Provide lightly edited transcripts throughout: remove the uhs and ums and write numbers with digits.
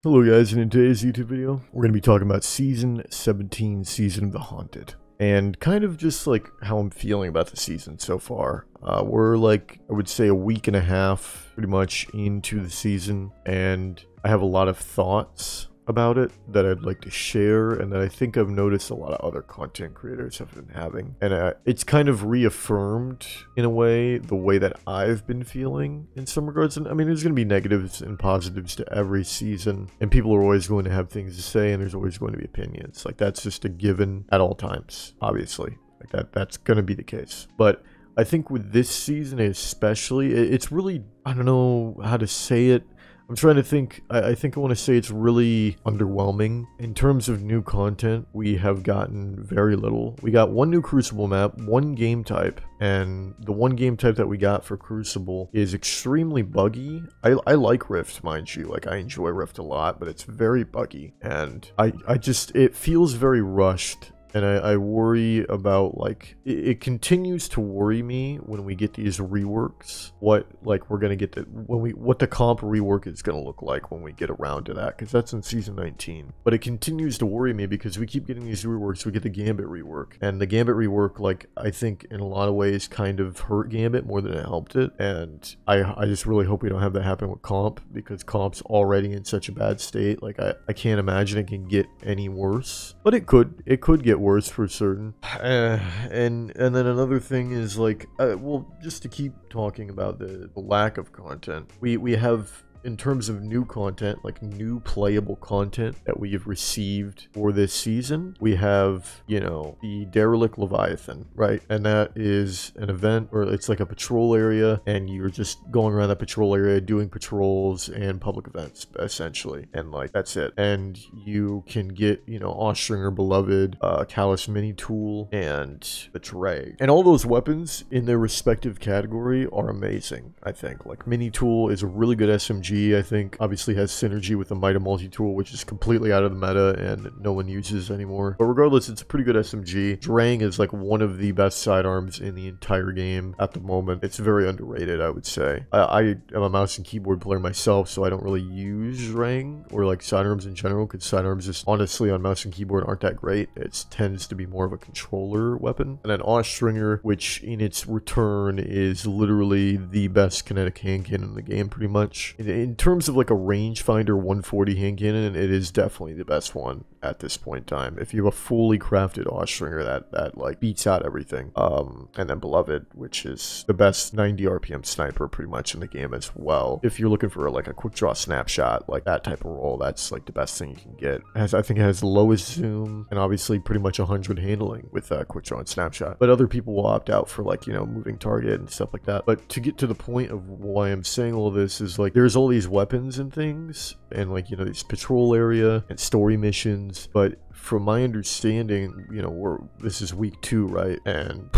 Hello guys, and in today's YouTube video, we're going to be talking about Season 17, Season of the Haunted. And kind of just like how I'm feeling about the season so far. We're like, I would say a week and a half pretty much into the season. And I have a lot of thoughts about it that I'd like to share, and that I think I've noticed a lot of other content creators have been having. And it's kind of reaffirmed, in a way, the way that I've been feeling in some regards. And I mean, there's going to be negatives and positives to every season, and people are always going to have things to say, and there's always going to be opinions. Like, that's just a given at all times, obviously. Like, that's going to be the case. But I think with this season especially, it's really, I don't know how to say it. I'm trying to think. I think I want to say it's really underwhelming. In terms of new content, we have gotten very little. We got one new Crucible map, one game type, and the one game type that we got for Crucible is extremely buggy. I like Rift, mind you. Like, I enjoy Rift a lot, but it's very buggy. And it feels very rushed. And I worry about, like, it continues to worry me when we get these reworks, what the comp rework is going to look like when we get around to that, because that's in Season 19. But it continues to worry me because we keep getting these reworks. We get the Gambit rework, and the Gambit rework, like, I think in a lot of ways kind of hurt Gambit more than it helped it. And I just really hope we don't have that happen with comp, because comp's already in such a bad state. Like, I can't imagine it can get any worse, but it could get worse for certain. And then another thing is, like, well, just to keep talking about the lack of content, we have, in terms of new content, like new playable content that we have received for this season, we have, you know, the Derelict Leviathan, right? And that is an event, or it's like a patrol area, and you're just going around that patrol area doing patrols and public events, essentially. And, like, that's it. And you can get, you know, Ostringer Beloved, Callus Mini Tool, and the Drag. And all those weapons in their respective category are amazing, I think. Like, Mini Tool is a really good SMG. I think obviously has synergy with the Mida multi-tool, which is completely out of the meta and no one uses anymore. But regardless, it's a pretty good SMG. Drang is like one of the best sidearms in the entire game at the moment. It's very underrated, I would say. I am a mouse and keyboard player myself, so I don't really use Drang or like sidearms in general, because sidearms just honestly on mouse and keyboard aren't that great. It tends to be more of a controller weapon. And then Ostringer, which in its return is literally the best kinetic hand cannon in the game, pretty much. In terms of like a rangefinder 140 hand cannon, it is definitely the best one at this point in time. If you have a fully crafted Ostringer that like beats out everything. And then Beloved, which is the best 90 RPM sniper pretty much in the game as well. If you're looking for like a quick draw snapshot, like that type of role, that's like the best thing you can get. I think it has the lowest zoom and obviously pretty much 100 handling with quick draw and snapshot. But other people will opt out for, like, you know, moving target and stuff like that. But to get to the point of why I'm saying all this is, like, there's all these weapons and things, and, like, you know, these patrol area and story missions. But from my understanding, you know, this is week 2, right? And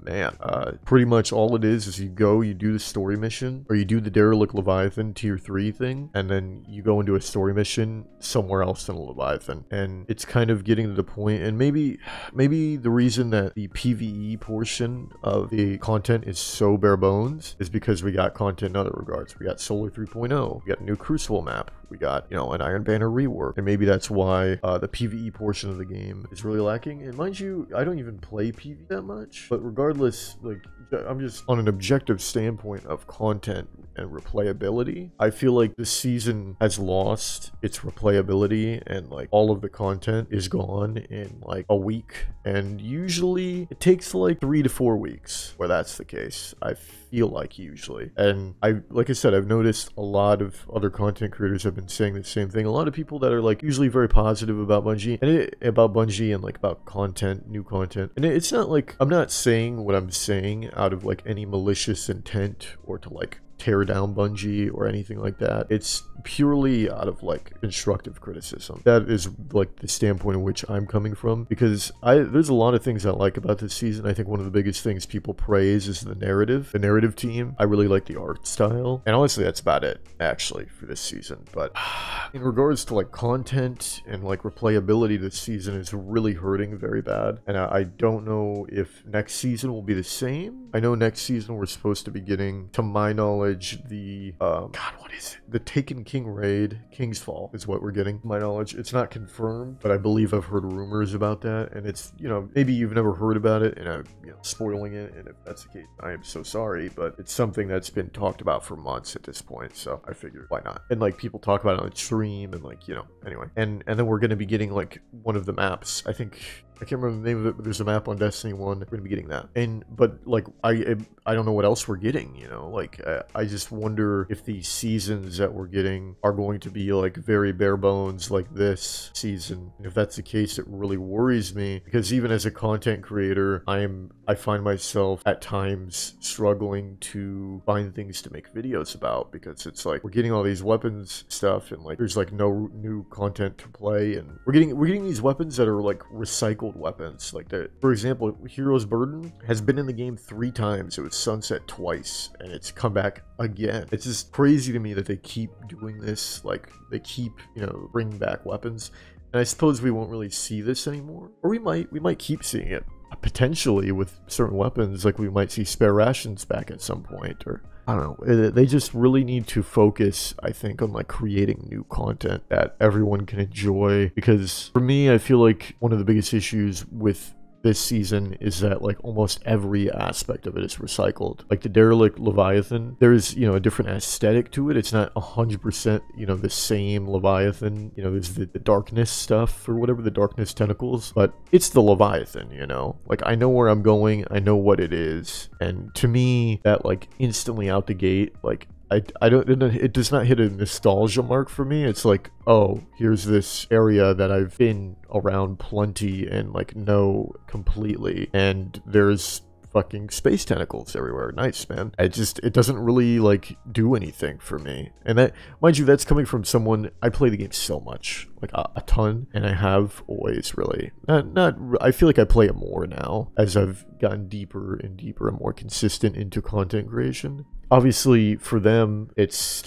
man, pretty much all it is you go, you do the story mission, or you do the Derelict Leviathan tier 3 thing, and then you go into a story mission somewhere else in a Leviathan. And it's kind of getting to the point, and maybe the reason that the PvE portion of the content is so bare bones is because we got content in other regards. We got Solar 3.0, we got a new Crucible map, we got, you know, an Iron Banner rework, and maybe that's why the PvE portion of the game is really lacking. And mind you, I don't even play PvE that much, but regardless, like, I'm just on an objective standpoint of content and replayability, I feel like this season has lost its replayability, and like all of the content is gone in like a week, and usually it takes like 3 to 4 weeks where that's the case, I feel like, usually. And like I said, I've noticed a lot of other content creators have been saying the same thing. A lot of people that are like usually very positive about Bungie and like about content, new content. And it's not like, I'm not saying what I'm saying out of like any malicious intent or to like tear down Bungie or anything like that. It's purely out of like constructive criticism. That is like the standpoint in which I'm coming from, because there's a lot of things I like about this season. I think one of the biggest things people praise is the narrative team. I really like the art style, and honestly that's about it actually for this season. But in regards to like content and like replayability, this season is really hurting very bad, and I don't know if next season will be the same. I know next season we're supposed to be getting, to my knowledge, knowledge, the God, what is it? The Taken King raid, King's Fall is what we're getting. To my knowledge, it's not confirmed, but I believe I've heard rumors about that, and it's, you know, maybe you've never heard about it, and I'm, you know, spoiling it, and if that's the case, I am so sorry, but it's something that's been talked about for months at this point, so I figured, why not? And like, people talk about it on the stream, and like, you know, anyway, and then we're gonna be getting like one of the maps. I think, I can't remember the name of it, but there's a map on Destiny 1. We're gonna be getting that. But like, I don't know what else we're getting, you know? Like, I just wonder if these seasons that we're getting are going to be like very bare bones like this season. And if that's the case, it really worries me, because even as a content creator, I find myself at times struggling to find things to make videos about, because it's like we're getting all these weapons stuff, and like there's like no new content to play, and we're getting these weapons that are like recycled weapons. Like, for example, Hero's Burden has been in the game 3 times. It was sunset twice, and it's come back again. It's just crazy to me that they keep doing this. Like, they keep, you know, bringing back weapons, and I suppose we won't really see this anymore, or we might keep seeing it potentially with certain weapons. Like, we might see spare rations back at some point, or I don't know. They just really need to focus, I think, on like creating new content that everyone can enjoy, because for me, I feel like one of the biggest issues with this season is that like almost every aspect of it is recycled. Like the Derelict Leviathan, there's, you know, a different aesthetic to it. It's not 100%, you know, the same Leviathan. You know, there's the darkness stuff or whatever, the darkness tentacles, but it's the Leviathan, you know? Like, I know where I'm going, I know what it is, and to me, that like instantly out the gate, like, I don't, it does not hit a nostalgia mark for me. It's like, oh, here's this area that I've been around plenty and like know completely, and there's fucking space tentacles everywhere. Nice, man. It doesn't really like do anything for me. And that, mind you, that's coming from someone, I play the game so much, like a ton, and I have always really I feel like I play it more now as I've gotten deeper and deeper and more consistent into content creation. Obviously for them, it's,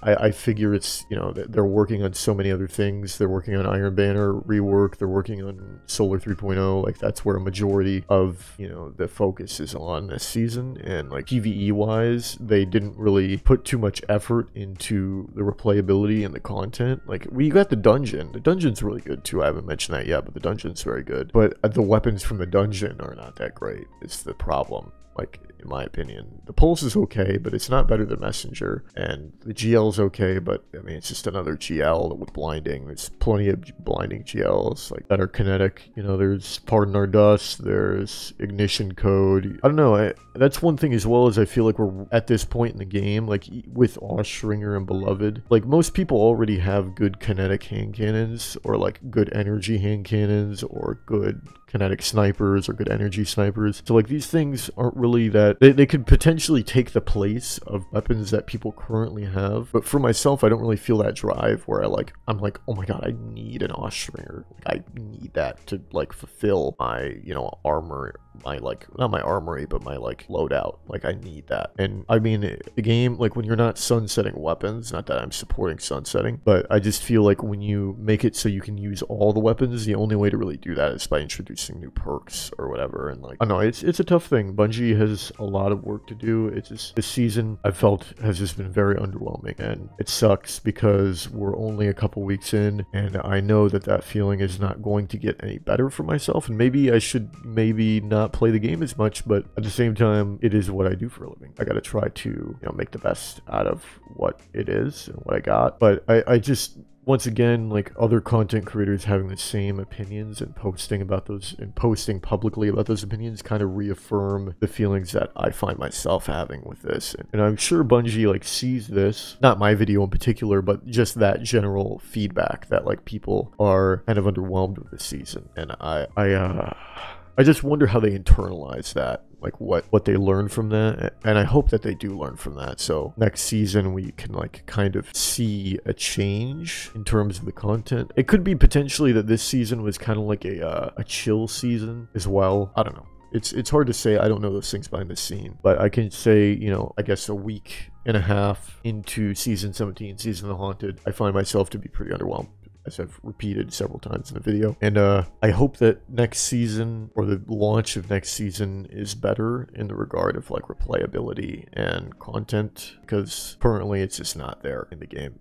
I figure it's, you know, they're working on so many other things. They're working on Iron Banner rework, they're working on Solar 3.0. Like, that's where a majority of, you know, the focus is on this season. And like PvE wise, they didn't really put too much effort into the replayability and the content. Like, we got the dungeon. The dungeon's really good too. I haven't mentioned that yet, but the dungeon's very good. But the weapons from the dungeon are not that great. It's the problem. Like, in my opinion, the Pulse is okay, but it's not better than Messenger, and the GL is okay, but I mean, it's just another GL with blinding. There's plenty of blinding GLs like that are kinetic. You know, there's Pardon Our Dust, there's Ignition Code. I don't know. That's one thing as well, as I feel like we're at this point in the game, like with Ostringer and Beloved, like most people already have good kinetic hand cannons, or like good energy hand cannons, or good kinetic snipers, or good energy snipers. So like, these things aren't really that, they could potentially take the place of weapons that people currently have. But for myself, I don't really feel that drive where I'm like, oh my god, I need an Ostringer. Like, I need that to like fulfill my, you know, armor, my like, not my armory, but my like loadout. Like, I need that. And I mean, the game, like when you're not sunsetting weapons, not that I'm supporting sunsetting, but I just feel like when you make it so you can use all the weapons, the only way to really do that is by introducing new perks or whatever. And like, I don't know, it's a tough thing. Bungie has a lot of work to do. It's just, this season I felt has just been very underwhelming, and it sucks because we're only a couple weeks in, and I know that that feeling is not going to get any better for myself, and maybe I should not play the game as much, but at the same time, it is what I do for a living. I gotta try to, you know, make the best out of what it is and what I got. But I just, once again, like other content creators having the same opinions and posting about those, and posting publicly about those opinions, kind of reaffirm the feelings that I find myself having with this. And I'm sure Bungie like sees this, not my video in particular, but just that general feedback that like people are kind of underwhelmed with this season. And I just wonder how they internalize that, like what they learn from that, and I hope that they do learn from that, so next season we can like kind of see a change in terms of the content. It could be potentially that this season was kind of like a chill season as well. I don't know. It's hard to say. I don't know those things behind the scene, but I can say, you know, I guess a week and a half into season 17, Season of the Haunted, I find myself to be pretty underwhelmed as I've repeated several times in the video. And I hope that next season, or the launch of next season, is better in the regard of like replayability and content, because currently it's just not there in the game.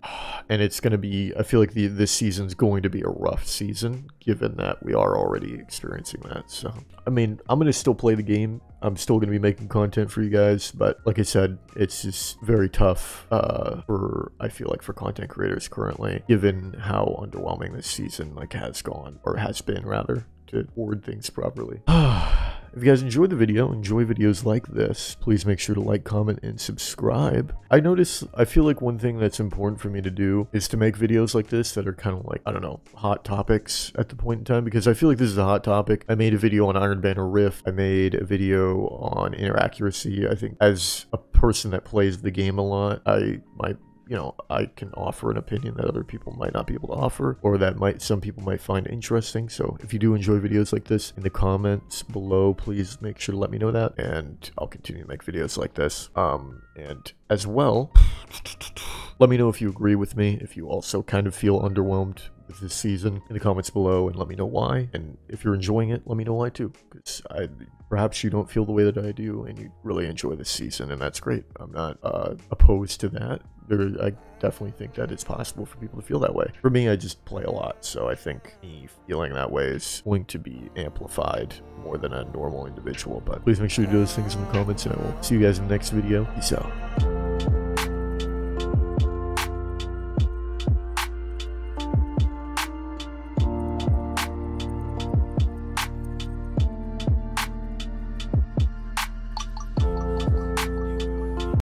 And it's going to be, I feel like this season's going to be a rough season, given that we are already experiencing that. So, I mean, I'm going to still play the game. I'm still going to be making content for you guys, but like I said, it's just very tough I feel like for content creators currently, given how underwhelming this season like has gone, or has been rather, to word things properly. If you guys enjoyed the video, enjoy videos like this, please make sure to like, comment, and subscribe. I feel like one thing that's important for me to do is to make videos like this that are kind of like, I don't know, hot topics at the point in time, because I feel like this is a hot topic. I made a video on Iron Banner Rift. I made a video on inaccuracy. I think as a person that plays the game a lot, I can offer an opinion that other people might not be able to offer, or that some people might find interesting. So if you do enjoy videos like this, in the comments below, please make sure to let me know that, and I'll continue to make videos like this. And as well, let me know if you agree with me, if you also kind of feel underwhelmed with this season in the comments below, and let me know why. And if you're enjoying it, let me know why too, because perhaps you don't feel the way that I do and you really enjoy this season, and that's great. I'm not opposed to that. I definitely think that it's possible for people to feel that way. For me, I just play a lot, so I think me feeling that way is going to be amplified more than a normal individual. But please make sure to do those things in the comments, and I will see you guys in the next video. Peace out.